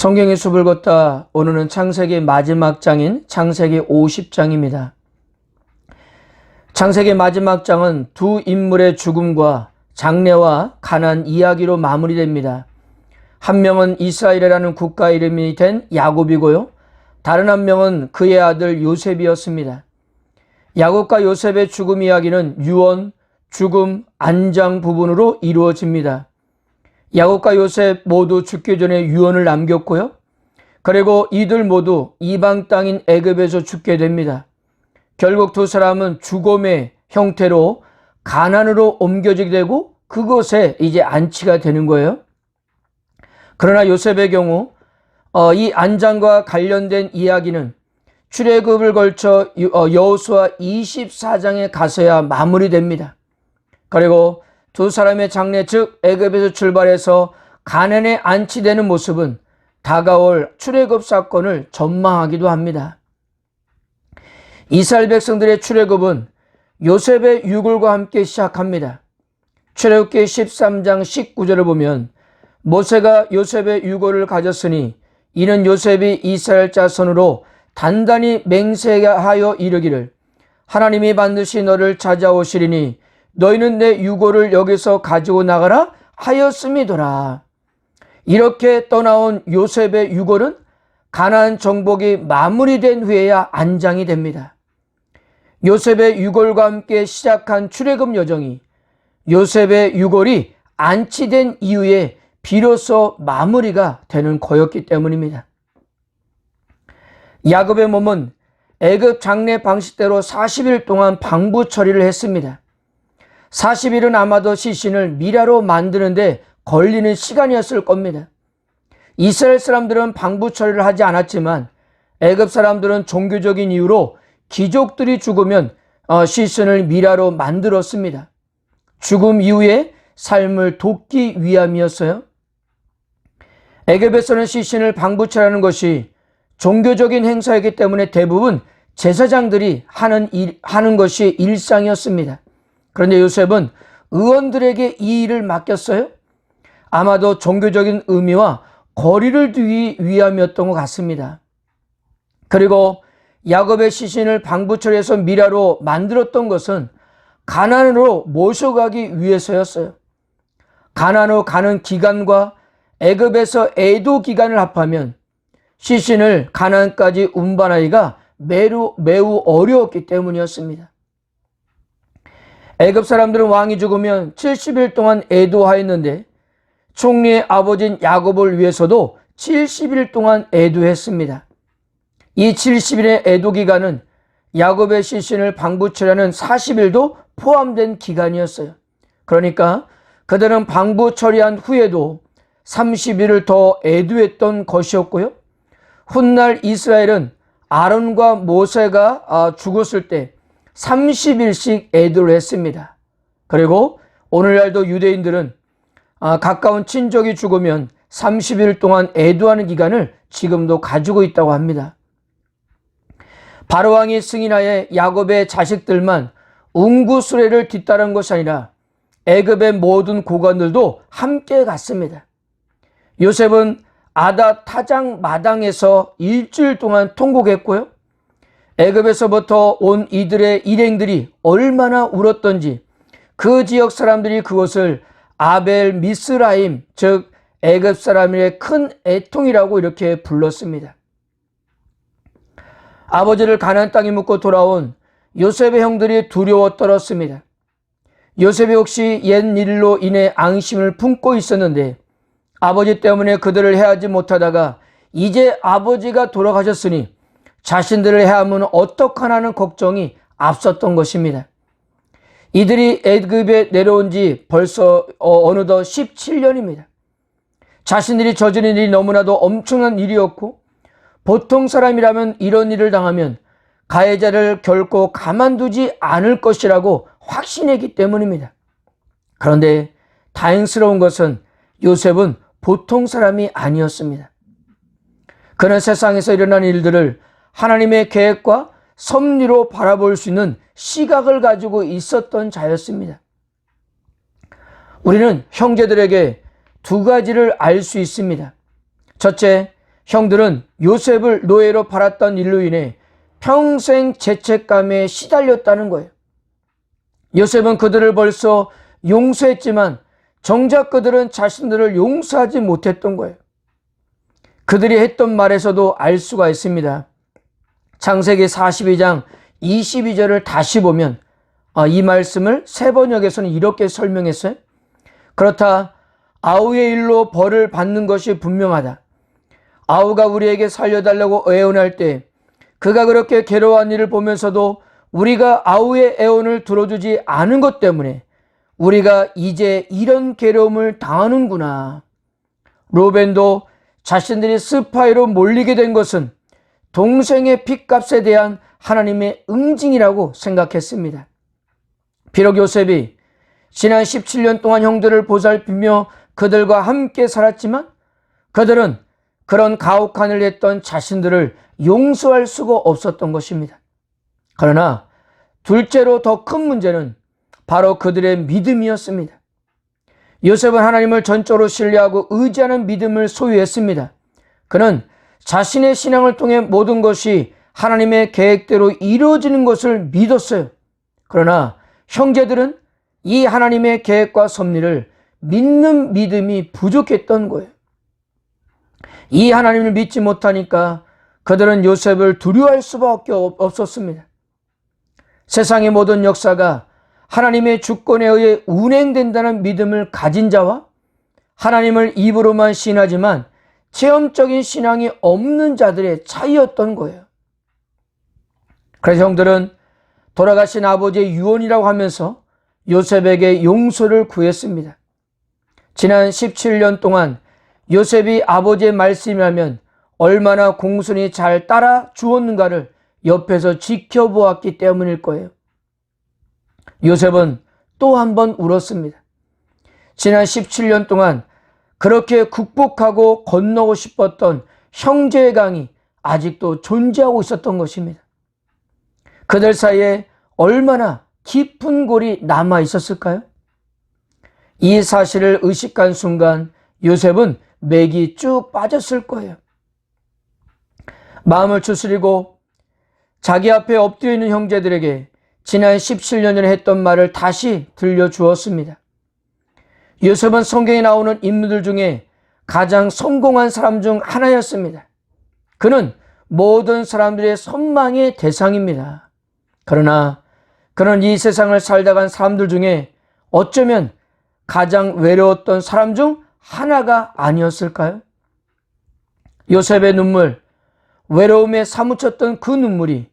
성경의 숲을 걷다. 오늘은 창세기 마지막 장인 창세기 50장입니다. 창세기 마지막 장은 두 인물의 죽음과 장래와 가나안 이야기로 마무리됩니다. 한 명은 이스라엘이라는 국가 이름이 된 야곱이고요. 다른 한 명은 그의 아들 요셉이었습니다. 야곱과 요셉의 죽음 이야기는 유언, 죽음, 안장 부분으로 이루어집니다. 야곱과 요셉 모두 죽기 전에 유언을 남겼고요. 그리고 이들 모두 이방 땅인 애굽에서 죽게 됩니다. 결국 두 사람은 죽음의 형태로 가나안으로 옮겨지게 되고 그곳에 이제 안치가 되는 거예요. 그러나 요셉의 경우 이 안장과 관련된 이야기는 출애굽을 걸쳐 여호수아 24장에 가서야 마무리됩니다. 그리고 두 사람의 장래 즉 애굽에서 출발해서 가나안에 안치되는 모습은 다가올 출애굽 사건을 전망하기도 합니다. 이스라엘 백성들의 출애굽은 요셉의 유골과 함께 시작합니다. 출애굽기 13장 19절을 보면 모세가 요셉의 유골을 가졌으니 이는 요셉이 이스라엘 자손으로 단단히 맹세하여 이르기를 하나님이 반드시 너를 찾아오시리니 너희는 내 유골을 여기서 가지고 나가라 하였음이더라. 이렇게 떠나온 요셉의 유골은 가나안 정복이 마무리된 후에야 안장이 됩니다. 요셉의 유골과 함께 시작한 출애굽 여정이 요셉의 유골이 안치된 이후에 비로소 마무리가 되는 거였기 때문입니다. 야곱의 몸은 애굽 장례 방식대로 40일 동안 방부 처리를 했습니다. 40일은 아마도 시신을 미라로 만드는데 걸리는 시간이었을 겁니다. 이스라엘 사람들은 방부 처리를 하지 않았지만 애굽 사람들은 종교적인 이유로 귀족들이 죽으면 시신을 미라로 만들었습니다. 죽음 이후에 삶을 돕기 위함이었어요. 애굽에서는 시신을 방부 처리하는 것이 종교적인 행사이기 때문에 대부분 제사장들이 하는 것이 일상이었습니다. 그런데 요셉은 의원들에게 이 일을 맡겼어요. 아마도 종교적인 의미와 거리를 두기 위함이었던 것 같습니다. 그리고 야곱의 시신을 방부 처리해서 미라로 만들었던 것은 가나안으로 모셔가기 위해서였어요. 가나안으로 가는 기간과 애굽에서 애도 기간을 합하면 시신을 가나안까지 운반하기가 매우 어려웠기 때문이었습니다. 애굽 사람들은 왕이 죽으면 70일 동안 애도하였는데 총리의 아버지인 야곱을 위해서도 70일 동안 애도했습니다. 이 70일의 애도 기간은 야곱의 시신을 방부 처리하는 40일도 포함된 기간이었어요. 그러니까 그들은 방부 처리한 후에도 30일을 더 애도했던 것이었고요. 훗날 이스라엘은 아론과 모세가 죽었을 때 30일씩 애도를 했습니다. 그리고 오늘날도 유대인들은 가까운 친족이 죽으면 30일 동안 애도하는 기간을 지금도 가지고 있다고 합니다. 바로왕이 승인하에 야곱의 자식들만 운구 수레를 뒤따른 것이 아니라 애굽의 모든 고관들도 함께 갔습니다. 요셉은 아다 타장 마당에서 일주일 동안 통곡했고요. 애굽에서부터 온 이들의 일행들이 얼마나 울었던지 그 지역 사람들이 그것을 아벨 미스라임 즉 애굽 사람의 큰 애통이라고 이렇게 불렀습니다. 아버지를 가나안 땅에 묻고 돌아온 요셉의 형들이 두려워 떨었습니다. 요셉이 혹시 옛 일로 인해 앙심을 품고 있었는데 아버지 때문에 그들을 해하지 못하다가 이제 아버지가 돌아가셨으니 자신들을 해하면 어떡하나는 걱정이 앞섰던 것입니다. 이들이 애굽에 내려온 지 벌써 어느덧 17년입니다. 자신들이 저지른 일이 너무나도 엄청난 일이었고 보통 사람이라면 이런 일을 당하면 가해자를 결코 가만두지 않을 것이라고 확신했기 때문입니다. 그런데 다행스러운 것은 요셉은 보통 사람이 아니었습니다. 그는 세상에서 일어난 일들을 하나님의 계획과 섭리로 바라볼 수 있는 시각을 가지고 있었던 자였습니다. 우리는 형제들에게 두 가지를 알 수 있습니다. 첫째, 형들은 요셉을 노예로 팔았던 일로 인해 평생 죄책감에 시달렸다는 거예요. 요셉은 그들을 벌써 용서했지만 정작 그들은 자신들을 용서하지 못했던 거예요. 그들이 했던 말에서도 알 수가 있습니다. 창세기 42장 22절을 다시 보면 이 말씀을 세번역에서는 이렇게 설명했어요. 그렇다 아우의 일로 벌을 받는 것이 분명하다. 아우가 우리에게 살려달라고 애원할 때 그가 그렇게 괴로워한 일을 보면서도 우리가 아우의 애원을 들어주지 않은 것 때문에 우리가 이제 이런 괴로움을 당하는구나. 로벤도 자신들이 스파이로 몰리게 된 것은 동생의 핏값에 대한 하나님의 응징이라고 생각했습니다. 비록 요셉이 지난 17년 동안 형들을 보살피며 그들과 함께 살았지만 그들은 그런 가혹한 일을 했던 자신들을 용서할 수가 없었던 것입니다. 그러나 둘째로 더 큰 문제는 바로 그들의 믿음이었습니다. 요셉은 하나님을 전적으로 신뢰하고 의지하는 믿음을 소유했습니다. 그는 자신의 신앙을 통해 모든 것이 하나님의 계획대로 이루어지는 것을 믿었어요. 그러나 형제들은 이 하나님의 계획과 섭리를 믿는 믿음이 부족했던 거예요. 이 하나님을 믿지 못하니까 그들은 요셉을 두려워할 수밖에 없었습니다. 세상의 모든 역사가 하나님의 주권에 의해 운행된다는 믿음을 가진 자와 하나님을 입으로만 신하지만 체험적인 신앙이 없는 자들의 차이였던 거예요. 그래서 형들은 돌아가신 아버지의 유언이라고 하면서 요셉에게 용서를 구했습니다. 지난 17년 동안 요셉이 아버지의 말씀이라면 얼마나 공손히 잘 따라 주었는가를 옆에서 지켜보았기 때문일 거예요. 요셉은 또 한 번 울었습니다. 지난 17년 동안 그렇게 극복하고 건너고 싶었던 형제의 강이 아직도 존재하고 있었던 것입니다. 그들 사이에 얼마나 깊은 골이 남아 있었을까요? 이 사실을 의식한 순간 요셉은 맥이 쭉 빠졌을 거예요. 마음을 추스리고 자기 앞에 엎드려 있는 형제들에게 지난 17년 전에 했던 말을 다시 들려주었습니다. 요셉은 성경에 나오는 인물들 중에 가장 성공한 사람 중 하나였습니다. 그는 모든 사람들의 선망의 대상입니다. 그러나 그는 이 세상을 살다 간 사람들 중에 어쩌면 가장 외로웠던 사람 중 하나가 아니었을까요? 요셉의 눈물, 외로움에 사무쳤던 그 눈물이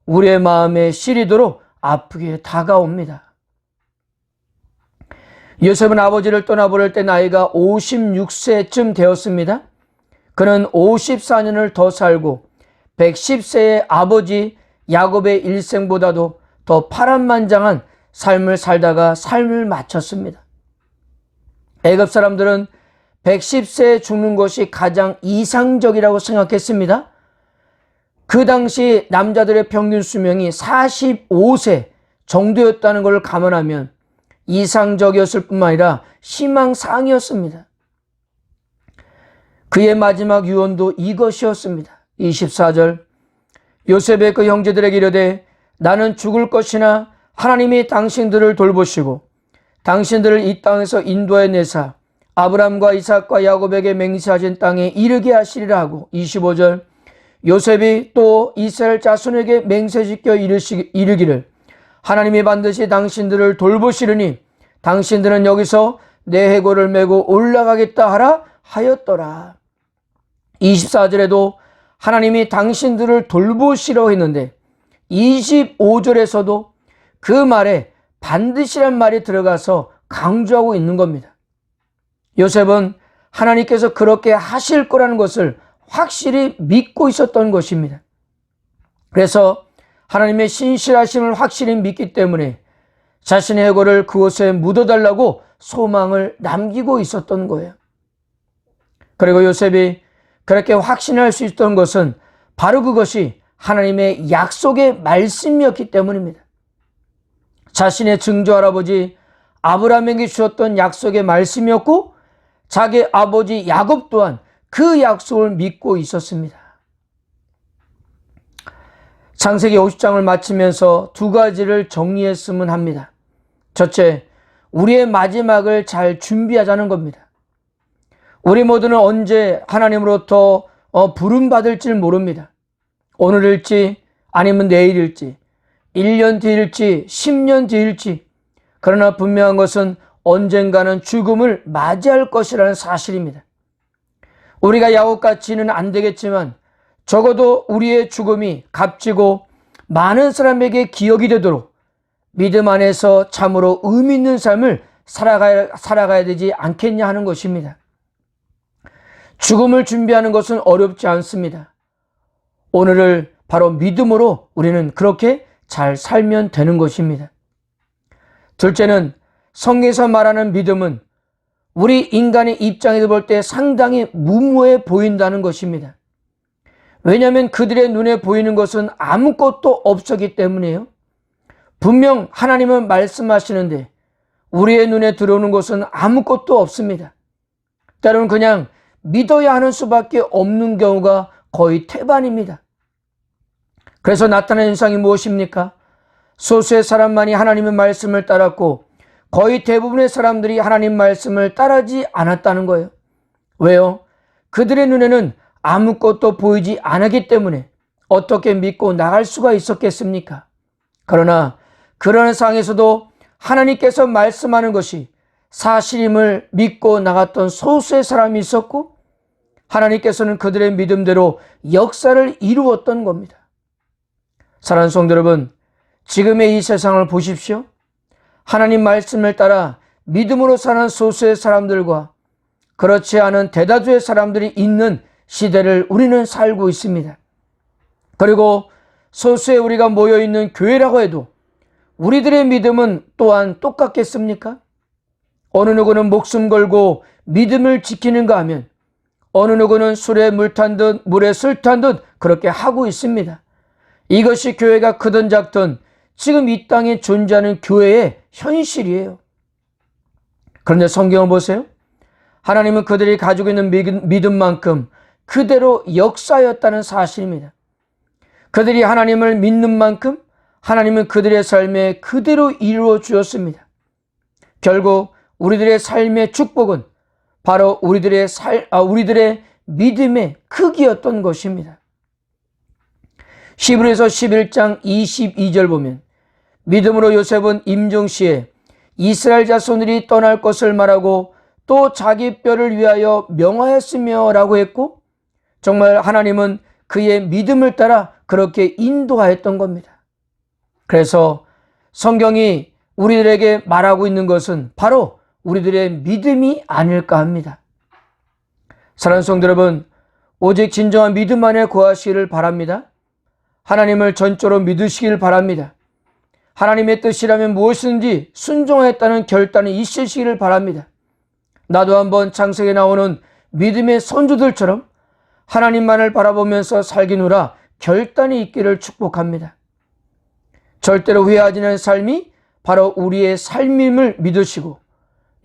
우리의 마음에 시리도록 아프게 다가옵니다. 요셉은 아버지를 떠나보낼 때 나이가 56세쯤 되었습니다. 그는 54년을 더 살고 110세의 아버지 야곱의 일생보다도 더 파란만장한 삶을 살다가 삶을 마쳤습니다. 애굽 사람들은 110세에 죽는 것이 가장 이상적이라고 생각했습니다. 그 당시 남자들의 평균 수명이 45세 정도였다는 것을 감안하면 이상적이었을 뿐만 아니라 희망사항이었습니다. 그의 마지막 유언도 이것이었습니다. 24절 요셉의 그 형제들에게 이르되 나는 죽을 것이나 하나님이 당신들을 돌보시고 당신들을 이 땅에서 인도해 내사 아브람과 이삭과 야곱에게 맹세하신 땅에 이르게 하시리라 하고 25절 요셉이 또 이스라엘 자손에게 맹세지켜 이르기를 하나님이 반드시 당신들을 돌보시리니 당신들은 여기서 내 해골을 메고 올라가겠다 하라 하였더라. 24절에도 하나님이 당신들을 돌보시라고 했는데 25절에서도 그 말에 반드시란 말이 들어가서 강조하고 있는 겁니다. 요셉은 하나님께서 그렇게 하실 거라는 것을 확실히 믿고 있었던 것입니다. 그래서 하나님의 신실하심을 확실히 믿기 때문에 자신의 해골을 그곳에 묻어달라고 소망을 남기고 있었던 거예요. 그리고 요셉이 그렇게 확신할 수 있었던 것은 바로 그것이 하나님의 약속의 말씀이었기 때문입니다. 자신의 증조 할아버지 아브라함에게 주었던 약속의 말씀이었고 자기 아버지 야곱 또한 그 약속을 믿고 있었습니다. 창세기 50장을 마치면서 두 가지를 정리했으면 합니다. 첫째, 우리의 마지막을 잘 준비하자는 겁니다. 우리 모두는 언제 하나님으로부터 부름받을지 모릅니다. 오늘일지 아니면 내일일지 1년 뒤일지 10년 뒤일지, 그러나 분명한 것은 언젠가는 죽음을 맞이할 것이라는 사실입니다. 우리가 야곱같이는 안 되겠지만 적어도 우리의 죽음이 값지고 많은 사람에게 기억이 되도록 믿음 안에서 참으로 의미 있는 삶을 살아가야 되지 않겠냐 하는 것입니다. 죽음을 준비하는 것은 어렵지 않습니다. 오늘을 바로 믿음으로 우리는 그렇게 잘 살면 되는 것입니다. 둘째는, 성경에서 말하는 믿음은 우리 인간의 입장에서 볼 때 상당히 무모해 보인다는 것입니다. 왜냐하면 그들의 눈에 보이는 것은 아무것도 없었기 때문이에요. 분명 하나님은 말씀하시는데 우리의 눈에 들어오는 것은 아무것도 없습니다. 때로는 그냥 믿어야 하는 수밖에 없는 경우가 거의 태반입니다. 그래서 나타난 현상이 무엇입니까? 소수의 사람만이 하나님의 말씀을 따랐고 거의 대부분의 사람들이 하나님 말씀을 따르지 않았다는 거예요. 왜요? 그들의 눈에는 아무것도 보이지 않았기 때문에 어떻게 믿고 나갈 수가 있었겠습니까? 그러나 그런 상황에서도 하나님께서 말씀하는 것이 사실임을 믿고 나갔던 소수의 사람이 있었고, 하나님께서는 그들의 믿음대로 역사를 이루었던 겁니다. 사랑하는 성도 여러분, 지금의 이 세상을 보십시오. 하나님 말씀을 따라 믿음으로 사는 소수의 사람들과 그렇지 않은 대다수의 사람들이 있는 시대를 우리는 살고 있습니다. 그리고 소수의 우리가 모여있는 교회라고 해도 우리들의 믿음은 또한 똑같겠습니까? 어느 누구는 목숨 걸고 믿음을 지키는가 하면 어느 누구는 술에 물 탄 듯 물에 술 탄 듯 그렇게 하고 있습니다. 이것이 교회가 크든 작든 지금 이 땅에 존재하는 교회의 현실이에요. 그런데 성경을 보세요. 하나님은 그들이 가지고 있는 믿음만큼 그대로 역사였다는 사실입니다. 그들이 하나님을 믿는 만큼 하나님은 그들의 삶에 그대로 이루어 주었습니다. 결국 우리들의 삶의 축복은 바로 우리들의 믿음의 크기였던 것입니다. 히브리서 11장 22절 보면 믿음으로 요셉은 임종시에 이스라엘 자손들이 떠날 것을 말하고 또 자기 뼈를 위하여 명하였으며 라고 했고, 정말 하나님은 그의 믿음을 따라 그렇게 인도하였던 겁니다. 그래서 성경이 우리들에게 말하고 있는 것은 바로 우리들의 믿음이 아닐까 합니다. 사랑하는 성도 여러분, 오직 진정한 믿음 안에 거하시기를 바랍니다. 하나님을 전적으로 믿으시길 바랍니다. 하나님의 뜻이라면 무엇이든지 순종하였다는 결단이 있으시기를 바랍니다. 나도 한번 창세기에 나오는 믿음의 선조들처럼 하나님만을 바라보면서 살기누라 결단이 있기를 축복합니다. 절대로 후회하지 않는 삶이 바로 우리의 삶임을 믿으시고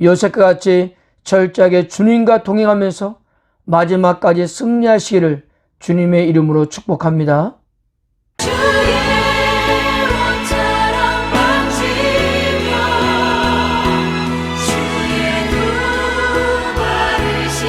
요셉과 같이 철저하게 주님과 동행하면서 마지막까지 승리하시기를 주님의 이름으로 축복합니다. 주의 두 발을 씻